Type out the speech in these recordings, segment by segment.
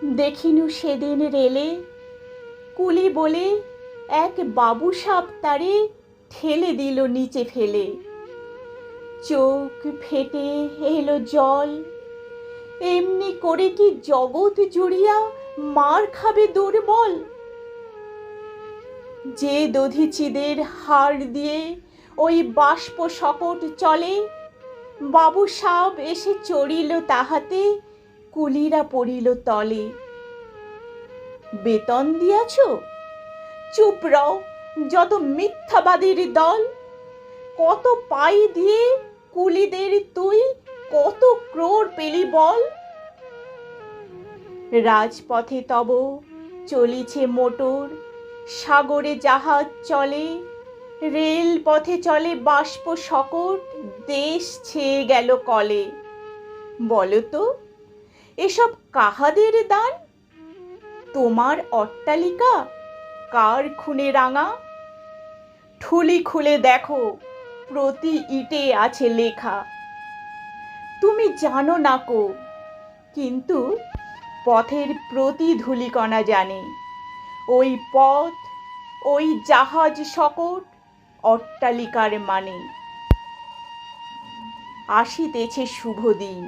দেখিনু সেদিন রেলে কুলি বলে এক বাবু সাপ তারে ঠেলে দিল নিচে ফেলে। চোখ ফেটে এলো জল, এমনি করে কি জগৎ জুড়িয়া মার খাবে দুর্বল? যে দধিচিদের হাড় দিয়ে ওই বাষ্প শকট চলে, বাবু সাপ এসে চড়িল তাহাতে, কুলিরা পড়িল তলে। বেতন দিয়াছ? চুপ রও, যত মিথ্যাবাদীর দল। কত পাই দিয়ে কুলিদের তুই কত ক্রোড় পেলি বল? রাজপথে তব চলিছে মোটর, সাগরে জাহাজ চলে, রেল পথে চলে বাষ্প শকট, দেশ ছেয়ে গেল কলে। বলো তো, এসব কাহাদের দান? তোমার অট্টালিকা কার খুনে রাঙা? ঠুলি খুলে দেখো, প্রতি ইটে আছে লেখা। তুমি জানো না কো, কিন্তু পথের প্রতি ধূলিকণা জানে। ওই পথ, ওই জাহাজ শকট, অট্টালিকার মানে। আসিতেছে শুভ দিন,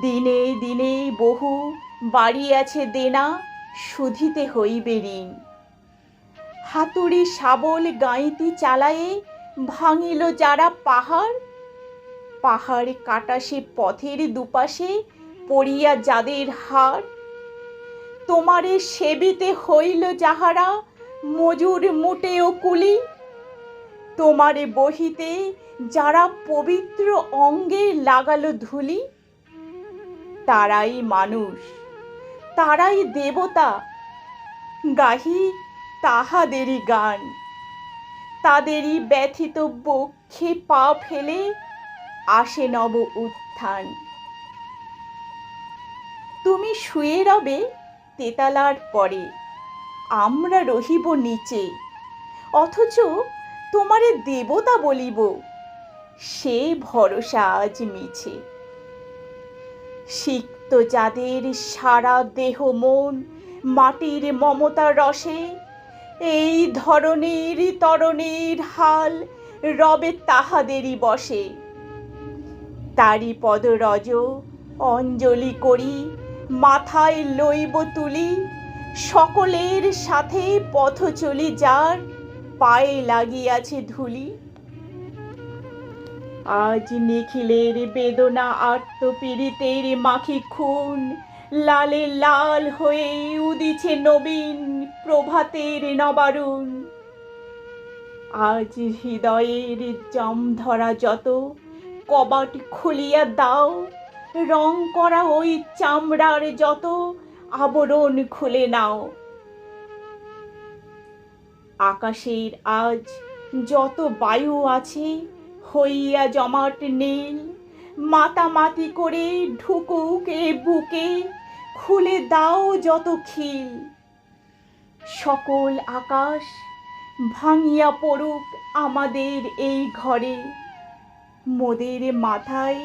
দিনে দিনে বহু বাড়িয়াছে দেনা, শুধিতে হইবে ঋণ। হাতুড়ি শাবল গাঁইতি চালায়ে ভাঙিল যারা পাহাড়, পাহাড় কাটা সে পথের দুপাশে পড়িয়া যাদের হাড়। তোমারে সেবিতে হইল যাহারা মজুর মুটে ও কুলি, তোমারে বহিতে যারা পবিত্র অঙ্গে লাগালো ধুলি, তারাই মানুষ, তারাই দেবতা, গাহি তাহাদেরই গান। তাদেরই ব্যথিত বক্ষে পা ফেলে আসে নব উত্থান। তুমি শুয়ে রবে তেতালার পরে, আমরা রহিব নিচে, অথচ তোমারে দেবতা বলিব, সে ভরসা আজ মিছে। সিক্ত যাদের সারা দেহ মন মাটির মমতার রসে, এই ধরনের তরণের হাল রবে তাহাদেরই বসে। তারি পদরজ অঞ্জলি করি মাথায় লইব তুলি, সকলের সাথে পথ চলি যার পায়ে লাগিয়াছে ধুলি। আজ নিখিলের বেদনা আর্ত পীড়িতের মাখি খুন, লালে লাল হয়ে উদিছে নবীন প্রভাতের নবারুণ। আজ হৃদয়ের জম ধরা যত কবাট খুলিয়া দাও, রং করা ওই চামড়ার যত আবরণ খুলে নাও। আকাশের আজ যত বায়ু আছে হইয়া জমাট নীল, মাতামাতি করে ঢুকুক এ বুকে, খুলে দাও যত খিল। সকল আকাশ ভাঙিয়া পড়ুক আমাদের এই ঘরে, মোদের মাথায়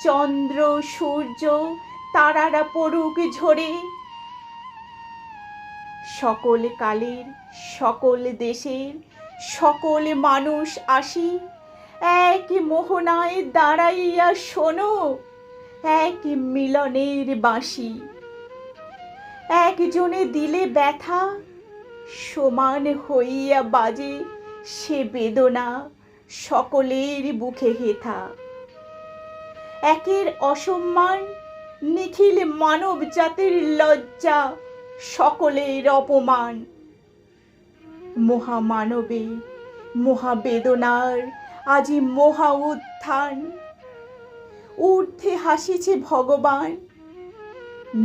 চন্দ্র সূর্য তারারা পড়ুক ঝরে। সকল কালের সকল দেশের সকল মানুষ আসি, এক মোহনায় দাঁড়াইয়া শোনো এক মিলনের বাঁশি। একজনে দিলে ব্যথা, সমান হইয়া বাজে সে বেদনা সকলের বুকে হেথা। একের অসম্মান নিখিল মানব জাতির লজ্জা, সকলের অপমান। মহামানবে মহাবেদনার আজি মহা উত্থান। ঊর্ধ্বে হাসিছে ভগবান,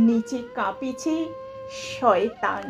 নিচে কাঁপিছে শয়তান।